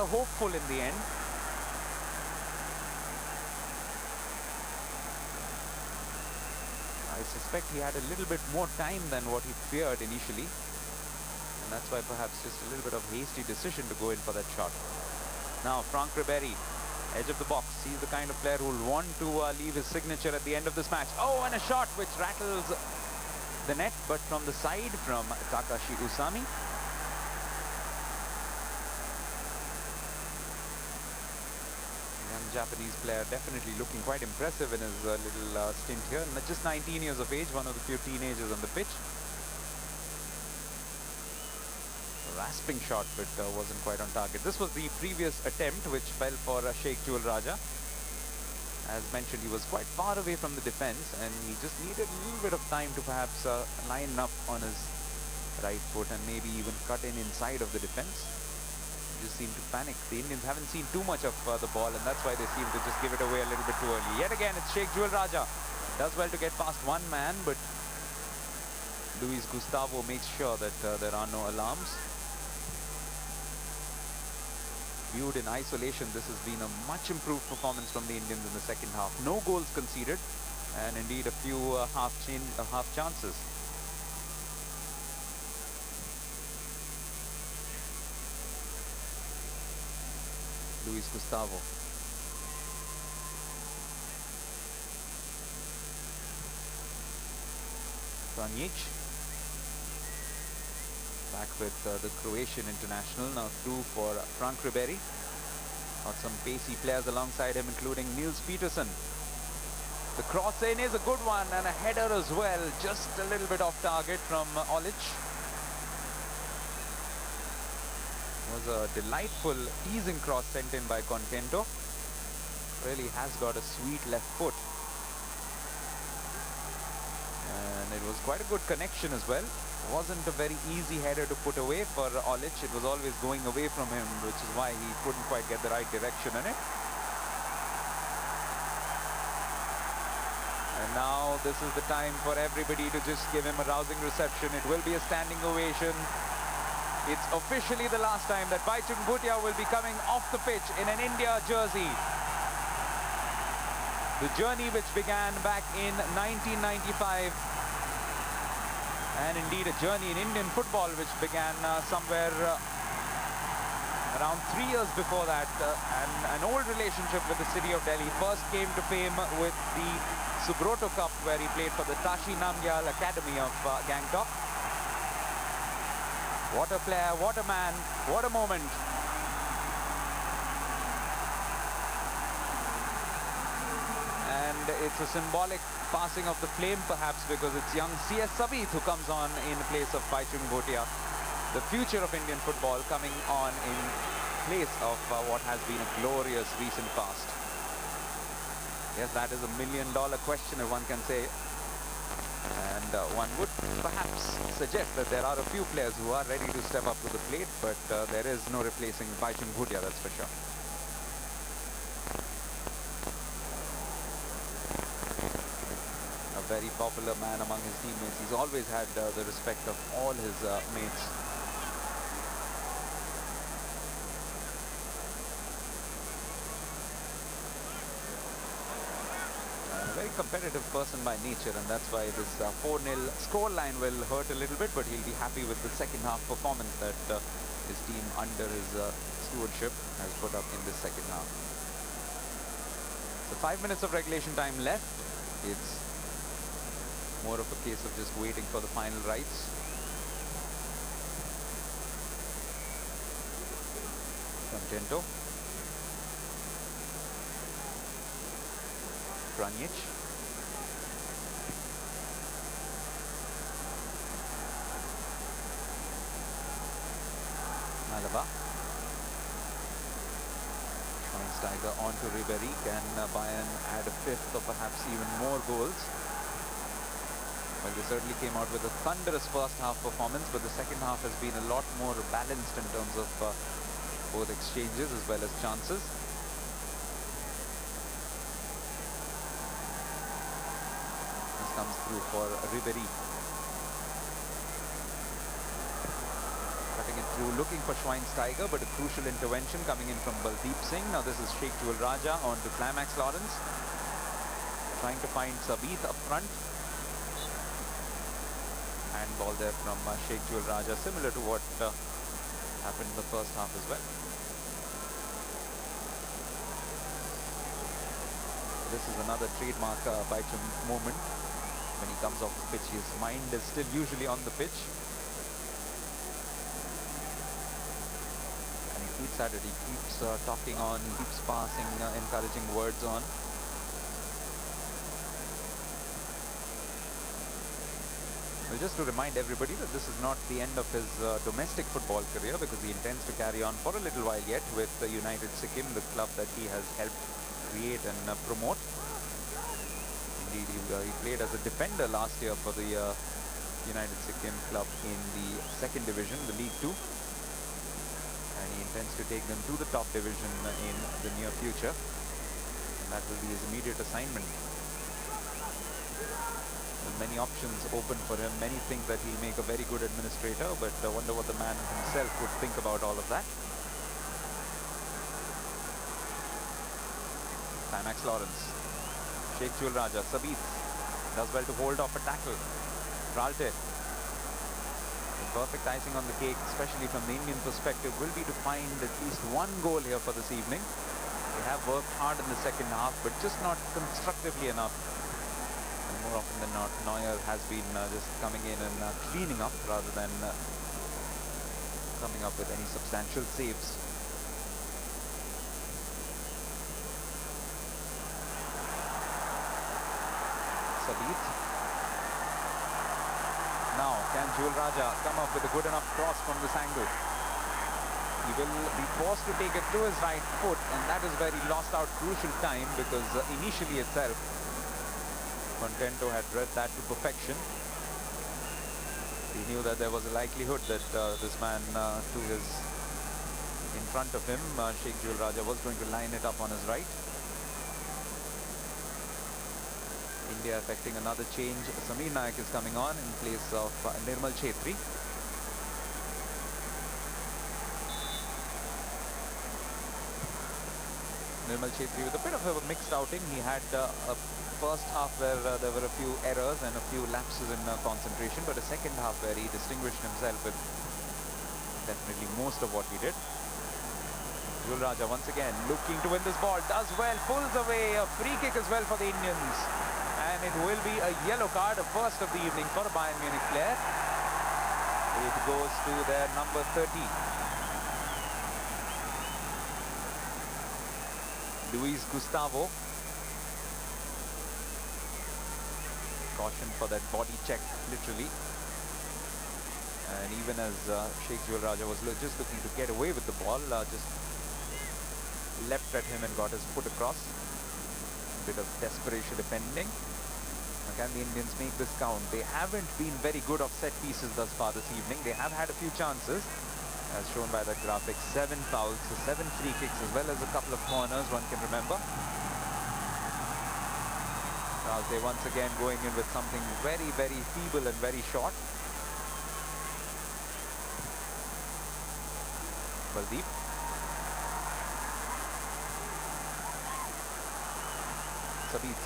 hopeful in the end. I suspect he had a little bit more time than what he feared initially. And that's why perhaps just a little bit of hasty decision to go in for that shot. Now Frank Ribery, edge of the box. He's the kind of player who will want to leave his signature at the end of this match. Oh, and a shot which rattles the net, but from the side from Takashi Usami. Young Japanese player, definitely looking quite impressive in his little stint here. Just 19 years of age, one of the few teenagers on the pitch. Rasping shot, but wasn't quite on target. This was the previous attempt, which fell for Sheikh Jewel Raja. As mentioned, he was quite far away from the defense, and he just needed a little bit of time to perhaps line up on his right foot and maybe even cut in inside of the defense. Just seemed to panic. The Indians haven't seen too much of the ball, and that's why they seem to just give it away a little bit too early. Yet again, it's Sheikh Jewel Raja. Does well to get past one man, but Luis Gustavo makes sure that there are no alarms. Viewed in isolation, this has been a much improved performance from the Indians in the second half. No goals conceded, and indeed a few half chances. Luis Gustavo. Kranic. Back with the Croatian international, now through for Frank Ribery. Got some pacey players alongside him, including Niels Petersen. The cross in is a good one, and a header as well, just a little bit off target from Olic. Was a delightful teasing cross sent in by Contento. Really has got a sweet left foot. And it was quite a good connection as well. Wasn't a very easy header to put away for Olic. It was always going away from him, which is why he couldn't quite get the right direction on it. And now this is the time for everybody to just give him a rousing reception. It will be a standing ovation. It's officially the last time that Baichung Bhutia will be coming off the pitch in an India jersey. The journey which began back in 1995. And indeed a journey in Indian football which began somewhere around 3 years before that. And an old relationship with the city of Delhi. First came to fame with the Subroto Cup, where he played for the Tashi Namgyal Academy of Gangtok. What a player, what a man, what a moment. And it's a symbolic passing of the flame, perhaps, because it's young C.S. Sabith who comes on in place of Baichung Bhutia. The future of Indian football coming on in place of what has been a glorious recent past. Yes, that is $1 million question, if one can say. And one would perhaps suggest that there are a few players who are ready to step up to the plate, but there is no replacing Baichung Bhutia, that's for sure. A very popular man among his teammates. He's always had the respect of all his mates. Very competitive person by nature, and that's why this 4-0 scoreline will hurt a little bit, but he'll be happy with the second half performance that his team under his stewardship has put up in this second half. So 5 minutes of regulation time left. It's more of a case of just waiting for the final rites. Contento. Kranic. Malaba. Schweinsteiger on to Ribery. Can Bayern add a fifth or perhaps even more goals? Well, they certainly came out with a thunderous first half performance, but the second half has been a lot more balanced in terms of both exchanges as well as chances. Comes through for Ribery. Cutting it through, looking for Schweinsteiger, but a crucial intervention coming in from Baldeep Singh. Now this is Sheikh Jewel Raja on to Climax Lawrence, trying to find Sabith up front. And ball there from Sheikh Jewel Raja, similar to what happened in the first half as well. This is another trademark Baichung moment. When he comes off the pitch, his mind is still usually on the pitch. And he keeps at it, he keeps talking on, he keeps passing encouraging words on. Well, just to remind everybody that this is not the end of his domestic football career, because he intends to carry on for a little while yet with United Sikkim, the club that he has helped create and promote. Indeed, he played as a defender last year for the United Sikkim club in the second division, the League 2. And he intends to take them to the top division in the near future. And that will be his immediate assignment. There's many options open for him. Many think that he'll make a very good administrator, but I wonder what the man himself would think about all of that. Climax Lawrence, Sheikh Jewel Raja, Sabith does well to hold off a tackle. Ralte, the perfect icing on the cake, especially from the Indian perspective, will be to find at least one goal here for this evening. They have worked hard in the second half, but just not constructively enough. And more often than not, Neuer has been just coming in and cleaning up rather than coming up with any substantial saves. Sabith. Now, can Jewel Raja come up with a good enough cross from this angle? He will be forced to take it to his right foot, and that is where he lost out crucial time, because initially itself, Contento had read that to perfection. He knew that there was a likelihood that this man to his in front of him, Sheikh Jewel Raja, was going to line it up on his right. India affecting another change. Samir Nayak is coming on in place of Nirmal Chhetri. Nirmal Chhetri with a bit of a mixed outing. He had a first half where there were a few errors and a few lapses in concentration, but a second half where he distinguished himself with definitely most of what he did. Jewel Raja once again looking to win this ball, does well, pulls away, a free kick as well for the Indians. And it will be a yellow card, the first of the evening for a Bayern Munich player. It goes to their number 30. Luis Gustavo. Caution for that body check, literally. And even as Sheikh Jewel Raja was just looking to get away with the ball, just leapt at him and got his foot across. A bit of desperation defending. Can the Indians make this count? They haven't been very good off set pieces thus far this evening. They have had a few chances, as shown by that graphic. 7 fouls, so 7 free kicks, as well as a couple of corners, one can remember. They once again going in with something very, very feeble and very short. Baldeep. Sabith.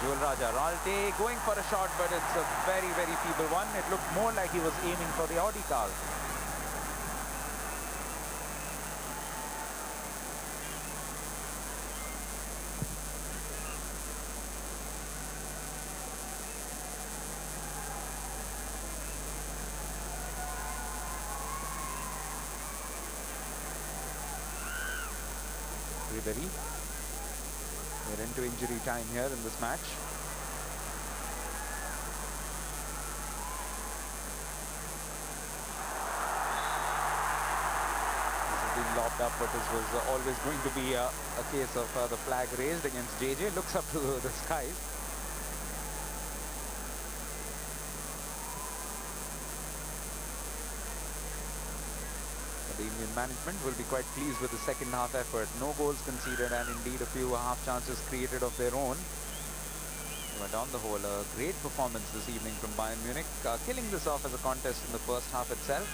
Jewel Raja, Ralte going for a shot, but it's a very, very feeble one. It looked more like he was aiming for the Audi car. Ribery. We're into injury time here in this match. This has been lobbed up, but this was always going to be a case of the flag raised against JJ. Looks up to the skies. The Indian management will be quite pleased with the second half effort. No goals conceded and indeed a few half chances created of their own. But on the whole, a great performance this evening from Bayern Munich, killing this off as a contest in the first half itself.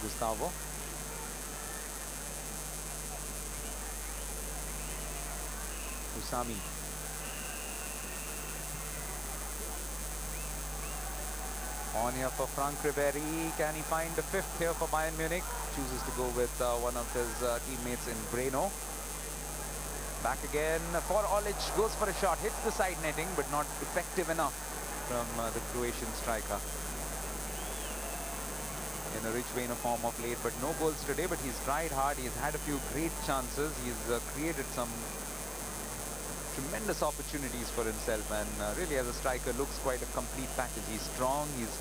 Gustavo. Usami. On here for Frank Ribery. Can he find a fifth here for Bayern Munich? Chooses to go with one of his teammates in Breno. Back again for Olic. Goes for a shot. Hits the side netting, but not effective enough from the Croatian striker. In a rich vein of form of late, but no goals today. But he's tried hard. He's had a few great chances. He's created some tremendous opportunities for himself, and really as a striker looks quite a complete package. He's strong, he's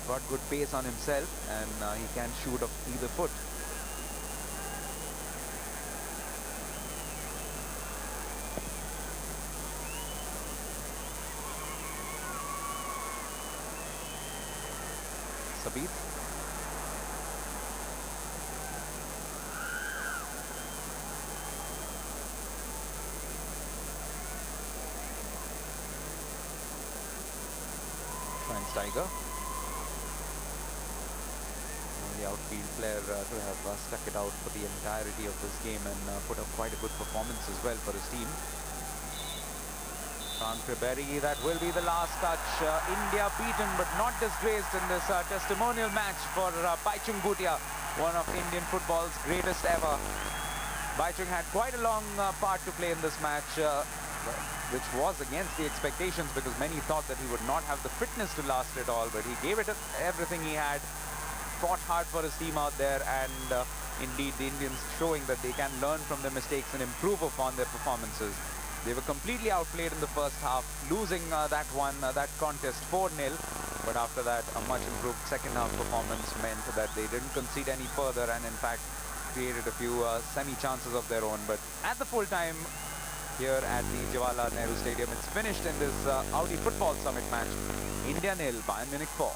got good pace on himself, and he can shoot off either foot. Sabit. Tiger. The outfield player to have stuck it out for the entirety of this game and put up quite a good performance as well for his team. Frank Ribery, that will be the last touch. India beaten but not disgraced in this testimonial match for Baichung Bhutia, one of Indian football's greatest ever. Baichung had quite a long part to play in this match, which was against the expectations because many thought that he would not have the fitness to last it all, but he gave it everything he had, fought hard for his team out there, and indeed the Indians showing that they can learn from their mistakes and improve upon their performances. They were completely outplayed in the first half, losing that contest 4-0, but after that a much improved second half performance meant that they didn't concede any further and in fact created a few semi-chances of their own. But at the full time here at the Jawaharlal Nehru Stadium, it's finished in this Audi Football Summit match. India 0, Bayern Munich 4.